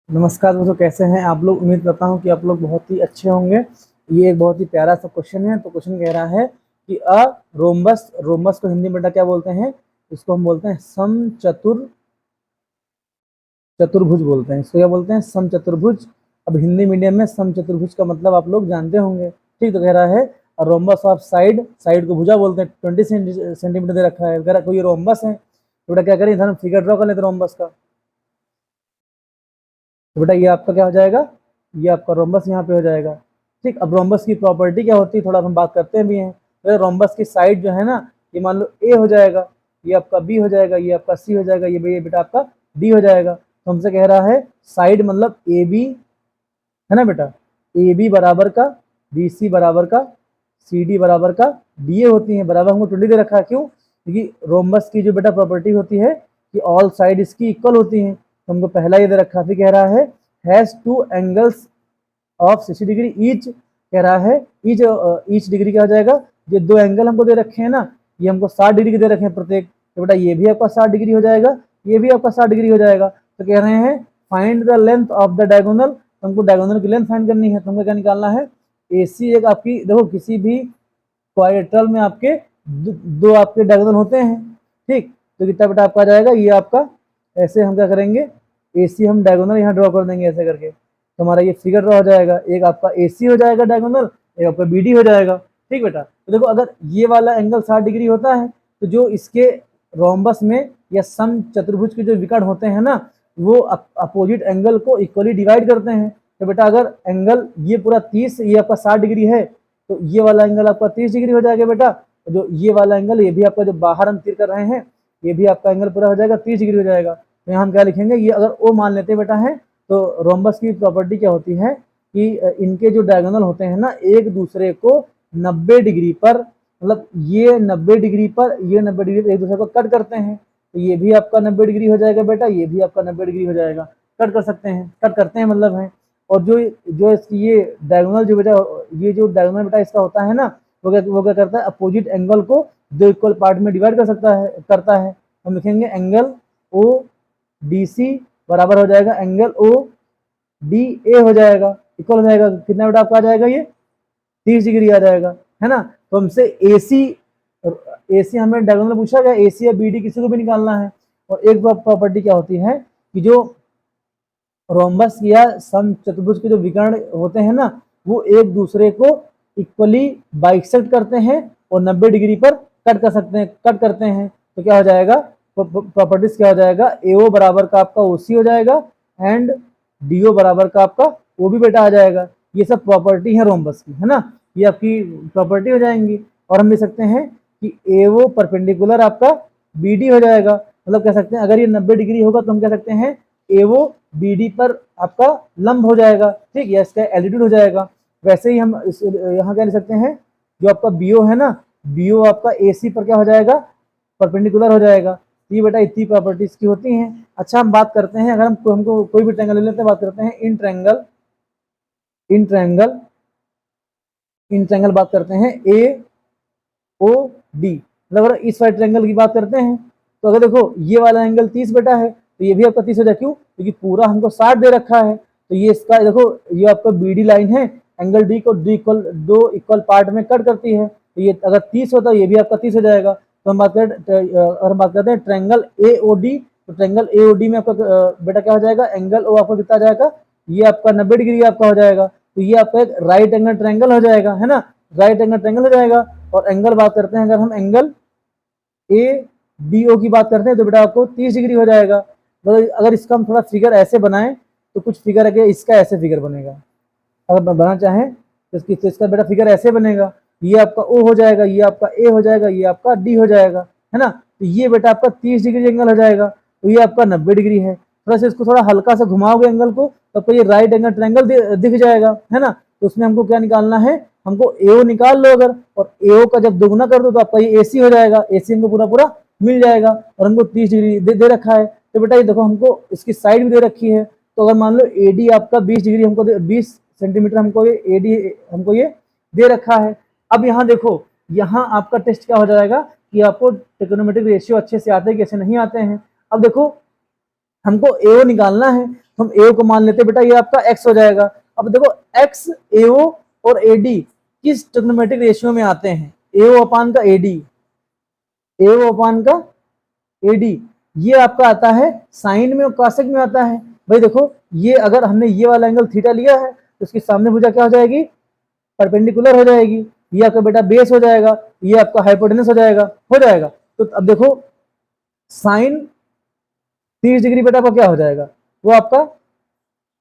नमस्कार दोस्तों, कैसे हैं आप लोग। उम्मीद करता हूं कि आप लोग बहुत ही अच्छे होंगे। ये एक बहुत ही प्यारा सा क्वेश्चन है। तो क्वेश्चन कह रहा है कि रोम्बस रोम्बस को हिंदी में बेटा क्या बोलते हैं। इसको हम बोलते हैं चतुर्भुज बोलते हैं। इसको क्या बोलते हैं, समचतुर्भुज। अब हिंदी मीडियम में समचतुर्भुज का मतलब आप लोग जानते होंगे। ठीक, तो कह रहा है रोम्बस ऑफ साइड, साइड को भुजा बोलते हैं। 20 सेंटीमीटर दे रखा है। अगर कोई रोम्बस है तो बेटा क्या करें, इधर हम फिगर ड्रॉ कर लेते हैं रोम्बस का। तो बेटा ये आपका क्या हो जाएगा, ये आपका रोम्बस यहाँ पे हो जाएगा। ठीक, अब रोम्बस की प्रॉपर्टी क्या होती है थोड़ा हम बात करते भी हैं। तो रोम्बस की साइड जो है ना, ये मान लो ए हो जाएगा, ये आपका बी हो जाएगा, ये आपका सी हो जाएगा, ये बेटा आपका डी हो जाएगा। तो हमसे कह रहा है साइड मतलब ए बी, है ना बेटा, ए बी बराबर का बी सी बराबर का सी डी बराबर का डी ए होती है। बराबर हमको 20 दे रखा है, क्यों? क्योंकि रोम्बस की जो बेटा प्रॉपर्टी होती है कि ऑल साइड इसकी इक्वल होती हैं। तो हमको पहला ये दे रखा है, फिर कह रहा है has two angles of 60 degree each. कह रहा है ईच डिग्री क्या हो जाएगा, ये दो एंगल हमको दे रखे हैं ना, ये हमको 60 डिग्री के दे रखे हैं प्रत्येक। तो बेटा ये भी आपका 60 डिग्री हो जाएगा, ये भी आपका 60 डिग्री हो जाएगा। तो कह रहे हैं find the length of the diagonal. तो हमको डायगोनल की लेंथ फाइंड करनी है। तो हमको क्या निकालना है, AC एक आपकी, देखो किसी भी क्वाड्रेटरल में आपके दो आपके डायगोनल होते हैं। ठीक, तो कितना बेटा आपका आ जाएगा, ये आपका, ऐसे हम क्या करेंगे, AC हम डायगोनल यहाँ ड्रॉ कर देंगे ऐसे करके। तो हमारा ये फिगर ड्रॉ हो जाएगा, एक आपका AC हो जाएगा डायगोनल, एक आपका BD हो जाएगा। ठीक बेटा, तो देखो अगर ये वाला एंगल 60 डिग्री होता है तो जो इसके रोम्बस में या सम चतुर्भुज के जो विकर्ण होते हैं ना, वो अपोजिट एंगल को इक्वली डिवाइड करते हैं। तो बेटा अगर एंगल ये पूरा 30, ये आपका 60 डिग्री है, तो ये वाला एंगल आपका 30 डिग्री हो जाएगा बेटा। जो ये वाला एंगल, ये भी आपका जो बाहर हम तीर कर रहे हैं, ये भी आपका एंगल पूरा हो जाएगा 30 डिग्री हो जाएगा। तो यहाँ हम क्या लिखेंगे, ये अगर O मान लेते बेटा है, तो रोम्बस की प्रॉपर्टी क्या होती है कि इनके जो डायगोनल होते हैं ना, एक दूसरे को 90 डिग्री पर, मतलब ये 90 डिग्री पर, ये 90 डिग्री पर एक दूसरे को कट करते हैं। तो ये भी आपका 90 डिग्री हो जाएगा बेटा, ये भी आपका 90 डिग्री हो जाएगा। कट कर सकते हैं, कट करते हैं मतलब है। और जो जो इसकी ये डायगोनल जो बेटा, ये जो डायगोनल बेटा इसका होता है ना, वो क्या करता है, अपोजिट एंगल को दो इक्वल पार्ट में डिवाइड कर सकता है, करता है। हम लिखेंगे एंगल ओ डी सी बराबर हो जाएगा एंगल ओ डी ए हो जाएगा, इक्वल हो जाएगा। कितना बेटा आपका आ जाएगा, ये 30 डिग्री आ जाएगा, है ना। तो हमसे AC हमें डायगोनल पूछा गया, AC या BD किसी को भी निकालना है। और एक प्रॉपर्टी क्या होती है कि जो रोम्बस या सम चतुर्भुज के जो विकर्ण होते हैं ना, वो एक दूसरे को इक्वली बाइसेक्ट करते हैं और 90 डिग्री पर कट कर सकते हैं, कट करते हैं। तो क्या हो जाएगा, प्रॉपर्टीज क्या हो जाएगा, AO बराबर का आपका OC हो जाएगा एंड DO बराबर का आपका वो भी बेटा आ जाएगा। ये सब प्रॉपर्टी है रोम्बस की, है ना, ये आपकी प्रॉपर्टी हो जाएंगी। और हम लिख सकते हैं कि AO परपेंडिकुलर आपका BD हो जाएगा। मतलब कह सकते हैं अगर ये 90 डिग्री होगा तो हम कह सकते हैं AO BD पर आपका लंब हो जाएगा। ठीक, या इसका एल्टीट्यूड हो जाएगा। वैसे ही हम यहाँ क्या लिख सकते हैं, जो आपका BO है ना, BO आपका AC पर क्या हो जाएगा, परपेंडिकुलर हो जाएगा। ये बेटा इतनी प्रॉपर्टीज की होती हैं। अच्छा, हम बात करते हैं, अगर हमको कोई भी ट्रायंगल ले लेते हैं, बात करते हैं in triangle, in triangle, in triangle बात करते हैं AOD। मतलब अगर इस वाले ट्रायंगल की बात करते हैं, तो अगर देखो ये वाला एंगल 30 बेटा है, तो ये भी आपका 30 हो जाए। क्यों? क्योंकि पूरा हमको 60 दे रखा है। तो ये इसका देखो, ये आपका BD लाइन है, एंगल D को दो इक्वल पार्ट में कट करती है। तो ये अगर 30 होता है, ये भी आपका 30 हो जाएगा। तो हम बात करते हैं ट्रायंगल AOD। तो ट्रायंगल AOD में आपका बेटा क्या हो जाएगा, एंगल O आपका कितना जाएगा, ये आपका 90 डिग्री आपका हो जाएगा। तो ये आपका एक राइट एंगल ट्रायंगल हो जाएगा, है ना, राइट एंगल ट्रायंगल हो जाएगा। और एंगल बात करते हैं, अगर हम एंगल ADO की बात करते हैं, तो बेटा आपको 30 डिग्री हो जाएगा। तो अगर इसका हम थोड़ा फिगर ऐसे बनाएं, तो कुछ फिगर है, इसका ऐसे फिगर बनेगा। अगर बनाना चाहें तो इसका बेटा फिगर ऐसे बनेगा, ये आपका O हो जाएगा, ये आपका A हो जाएगा, ये आपका D हो जाएगा, है ना। तो ये बेटा आपका 30 डिग्री एंगल हो जाएगा। तो ये आपका 90 डिग्री है। थोड़ा सा इसको थोड़ा हल्का सा घुमाओगे एंगल को, तो आपको ये राइट एंगल ट्रायंगल दिख जाएगा, है ना। तो उसमें हमको क्या निकालना है, हमको AO निकाल लो अगर, और AO का जब दोगुना कर दो तो आपका ये AC हो जाएगा। AC हमको पूरा पूरा मिल जाएगा। और हमको 30 डिग्री दे रखा है। तो बेटा ये देखो, हमको इसकी साइड भी दे रखी है। तो अगर मान लो AD आपका 20 डिग्री हमको 20 सेंटीमीटर हमको ये AD हमको ये दे रखा है। अब यहाँ देखो, यहाँ आपका टेस्ट क्या हो जाएगा कि आपको ट्रिग्नोमेट्रिक रेशियो अच्छे से आते हैं कैसे नहीं आते हैं। अब देखो, हमको एओ निकालना है, तो हम एओ को मान लेते हैं बेटा ये आपका एक्स हो जाएगा। अब देखो एक्स, एओ और एडी किस ट्रिग्नोमेट्रिक रेशियो में आते हैं? एओ अपान का एडी, एओ अपान का एडी, ये आपका आता है साइन में और कॉसेक में आता है। भाई देखो ये अगर हमने ये वाला एंगल थीटा लिया है तो इसकी सामने भुजा क्या हो जाएगी? परपेंडिकुलर हो जाएगी। ये आपका बेटा बेस हो जाएगा, ये आपका हाइपोटेनस हो जाएगा, हो जाएगा। तो अब देखो साइन 30 डिग्री बेटा आपका क्या हो जाएगा? वो आपका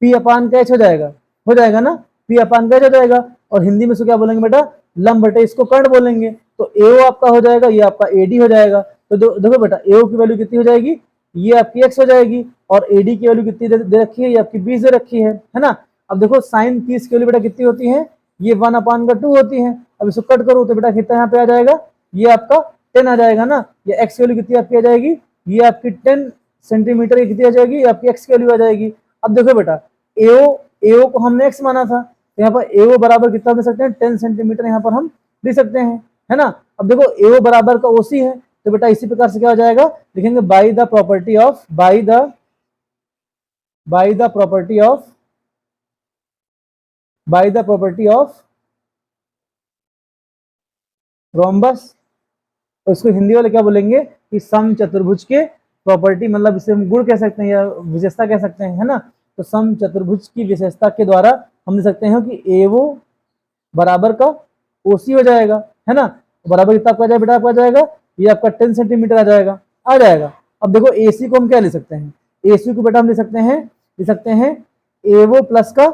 पी अपान का एच हो जाएगा ना, पी अपान का एच हो जाएगा। और हिंदी में इसको क्या बोलेंगे बेटा? लंब बटे इसको कर्ण बोलेंगे। तो एओ आपका हो जाएगा, ये आपका एडी हो जाएगा। तो देखो बेटा एओ की वैल्यू कितनी हो जाएगी? ये आपकी एक्स हो जाएगी, और एडी की वैल्यू कितनी दे रखी है? ये आपकी 20 दे रखी है ना। अब देखो साइन 30 की वैल्यू बेटा कितनी होती है? ये 1 अपान का 2 होती है। अब इसको कट करो तो बेटा कितना यहाँ पे आ जाएगा? ये आपका 10 आ जाएगा ना। ये एक्स की वैल्यू कितनी आपकी आ जाएगी? ये आपकी 10 सेंटीमीटर की कितनी आ जाएगी? ये आपकी एक्स की वैल्यू आ जाएगी। अब देखो बेटा एओ को हमने एक्स माना था, तो यहाँ पर एओ बराबर कितना दे सकते हैं? 10 सेंटीमीटर यहाँ पर हम दे सकते हैं, है ना। अब देखो एओ बराबर का ओसी है, तो बेटा इसी प्रकार से क्या हो जाएगा? लिखेंगे by the property of rhombus. तो इसको हिंदी वाले क्या बोलेंगे कि सम चतुर्भुज के प्रॉपर्टी, मतलब इसे हम गुण कह सकते हैं या विशेषता कह सकते हैं, है ना। तो सम चतुर्भुज की विशेषता के द्वारा हम दे सकते हैं कि एओ बराबर का ओसी हो जाएगा, है ना। बराबर कितना आपका बेटा आपका जाएगा? ये आपका 10 सेंटीमीटर आ जाएगा। अब देखो एसी को हम क्या ले सकते हैं? एसी को बेटा हम ले सकते हैं एओ प्लस का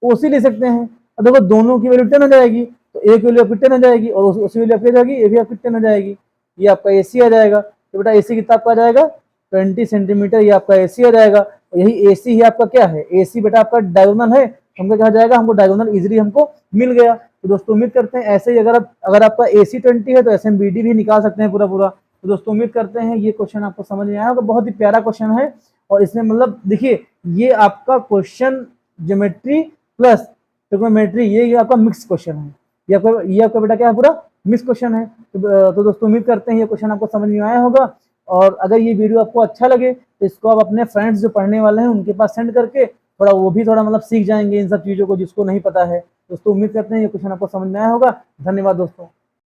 ओसी ले सकते हैं। अब देखो दोनों की वैल्यू 10 हो जाएगी, तो ए की वैल्यू आपकी 10 हो जाएगी और उसी वैल्यू आपकी जाएगी, ए भी आपकी 10 हो जाएगी। ये आपका एसी आ जाएगा। तो बेटा एसी कितना आपका आ जाएगा? 20 सेंटीमीटर, ये आपका एसी आ जाएगा। यही एसी ही आपका क्या है? एसी बेटा आपका डायगोनल है, हमको क्या जाएगा? हमको डायगोनल इजीली हमको मिल गया। तो दोस्तों उम्मीद करते हैं ऐसे ही अगर आपका AC 20 है तो SMBD भी निकाल सकते हैं पूरा। तो दोस्तों उम्मीद करते हैं ये क्वेश्चन आपको समझ में आया होगा। बहुत ही प्यारा क्वेश्चन है, और इसमें मतलब देखिए ये आपका क्वेश्चन ज्योमेट्री प्लस ट्रिग्नोमेट्री, ये आपका मिक्स क्वेश्चन है। ये आपका बेटा क्या है? पूरा मिक्स क्वेश्चन है। तो दोस्तों उम्मीद करते हैं ये क्वेश्चन आपको समझ में आया होगा। और अगर ये वीडियो आपको अच्छा लगे तो इसको आप अपने फ्रेंड्स जो पढ़ने वाले हैं उनके पास सेंड करके वो भी थोड़ा मतलब सीख जाएंगे इन सब चीज़ों को जिसको नहीं पता है। दोस्तों उम्मीद करते हैं ये क्वेश्चन आपको समझ में आया होगा। धन्यवाद दोस्तों।